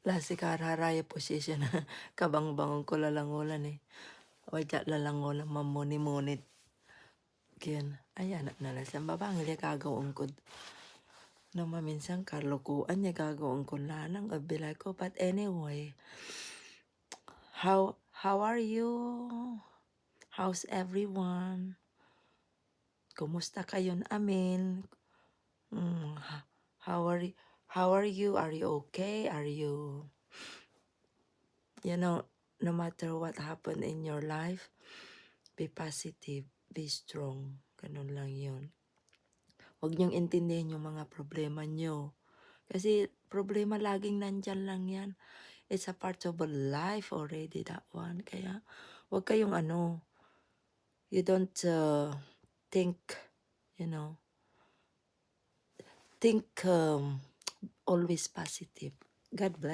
Lasi kararaya position kabang-bangon ko lalangolan eh. Wajak lalangolan mamuni-munit. Kiyan, ayan na lasang babangil ya gagawin ko. No maminsan kalukuan ya gagawin ko lanang bilay ko. But anyway, how are you? How's everyone? Kumusta kayon amin? Mm, how are you? Are you okay? Are you, no matter what happened in your life, be positive, be strong. Ganun lang yun. Huwag niyong intindihin yung mga problema niyo. Kasi problema laging nandyan lang yan. It's a part of a life already, that one. Kaya huwag kayong you don't think, think always positive. God bless.